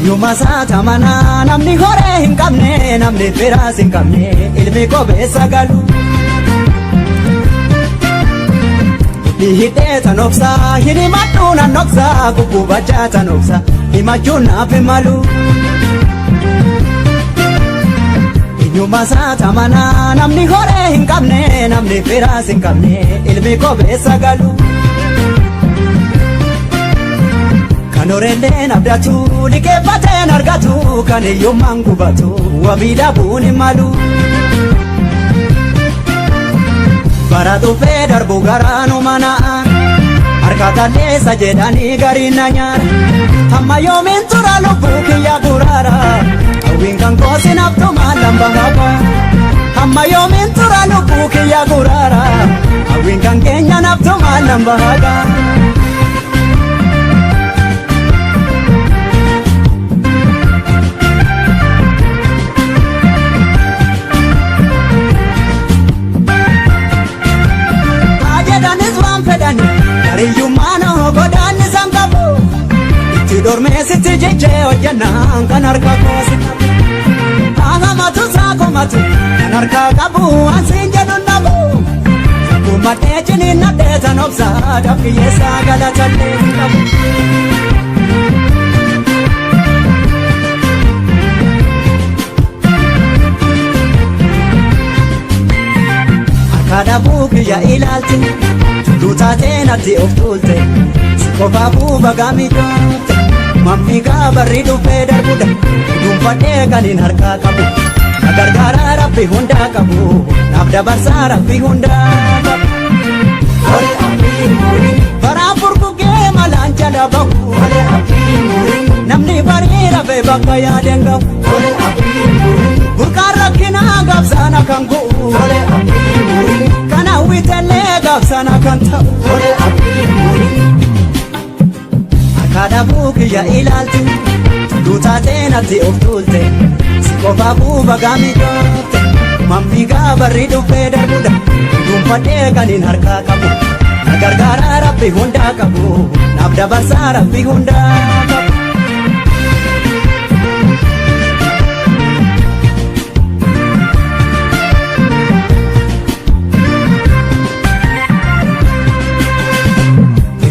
Yumasata mana namni hore hin qabne namni firas hin qabne ilmi kobeessa galu Hidhee tanoksa hinimadhu nannoksa kukkubachaa tanoksa himachuun naaf hin malu Yumasata mana namni hore hin qabne namni firas hin qabne ilmi kobeessa galu Kanorelleen abdatu liqeeffateen argatu kan hiyyummaan gubatu wabii dhabuun hin malu Bara dhufee darbu garaanu mana'an harkaatalleessa jedhanii gariin na nyaara Hamma yoomiin tura lubbuu kiyya guraara hawwiin kan koosin abdumaan lamba haba Hamma yoomiin tura lubbuu kiyya guraara hawwiin kan keenyan abdumaan lamba haba Hariyyummaan godaanni sanqabu itti dormeessitti jechee hojjannaan kan harka koosi Hagamatu saakomatu kan harka qabu ansiin jedhu dhabu Kummadhee ciniin nadhee tan obsaa dhabkiyyeessaa galatallee hin qabu Harka dhabuu kiyya ilaalti Duutatee natti of tuulte Kofaafuu bagaa miidhoote Mammigaa barri dhufee darbudha Dhuunfadhee kan hin harkaa qabu Na gargaaraa rabbi hundaa qabu Naaf dabarsaa rabbi hundaa qabu Ole abdii murii Baraa furgugee malaan jala bahu Ole abdii murii Namni barii rafee bakka yaadeen qabu Ole abdii murii Burqaan rakkinaa gaafsana kan gu'u Ole abdii murii Kana hawwitellee gaafsana kan ta'u Ole abdii murii Harka dhabuu kiyya ilaalti Duutatee natti of tuulte Si qofaafuu bagaa miidhoote Mammigaa barri dhufee darbudha Dhuunfadhee kan hin harkaa qabu Na gargaaraa rabbi hundaa qabu Naaf dabarsaa rabbi hundaa qabu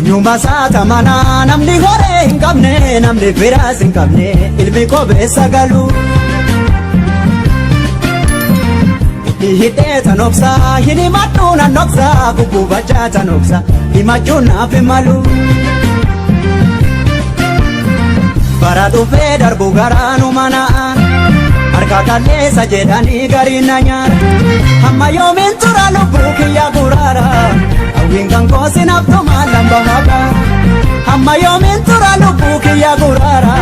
Yumasata mana namni hore hin qabne namni firas hin qabne ilmi kobeessa galu Hidhee tanoksa hinimadhu nannoksa kukkubachaa tanoksa himachuun naaf hin malu Bara dhufee darbu garaanu mana'an harkaatalleessa jedhanii gariin na nyaara Hamma yoomiin tura lubbuu kiyya guraara hawwiin kan koosin abdumaan lamba haba Hamma yoomiin tura lubbuu kiyya guraara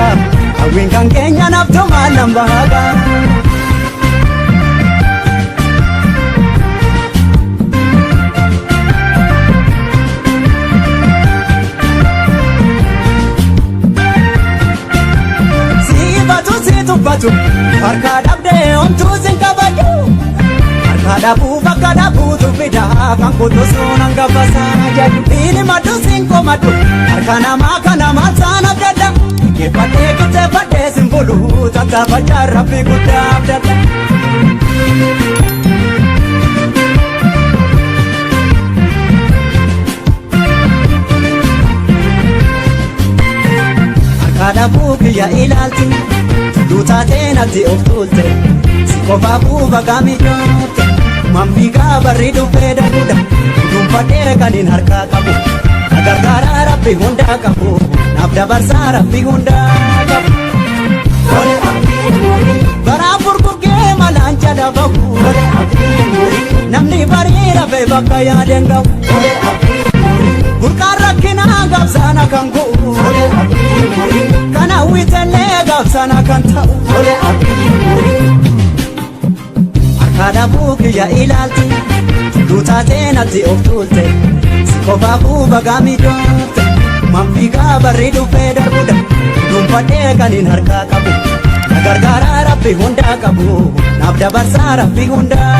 hawwiin kan keenyan abdumaan lamba haba Siifatu si tuffatu harka dhabdee homtuu sin kabaju Harka dhabuu bakka dhabuutu fida kan kutusuun hangafasaa jedhu Inni maddu sin komadhu harka namaa kan namaa saan abdadha Kibbadhee kitteeffadhee sin bulu tattaafachaa rabbi guddaa abdadha Harka dhabuu kiyya ilaalti Duutatee natti of tuulte Si qofaafuu bagaa miidhoote Mammigaa barri dhufee darbudha Dhuunfadhee kan hin harkaa qabu Na gargaaraa rabbi hundaa qabu Naaf dabarsaa rabbi hundaa qabu Ole abdii murii Baraa furgugee malaan jala bahu Ole abdii murii Namni barii rafee bakka yaadeen qabu Ole abdii murii Burqaan rakkinaa gaafsana kan gu'u Ole abdii murii Kana hawwitellee gaafsana kan ta'u Ole abdii murii Harka dhabuu kiyya ilaalti Duutatee natti of tuulte Si qofaafuu bagaa miidhoote Mammigaa barri dhufee darbudha Dhuunfadhee kan hin harkaa qabu Na gargaaraa rabbi hundaa qabu Naaf dabarsaa rabbi hundaa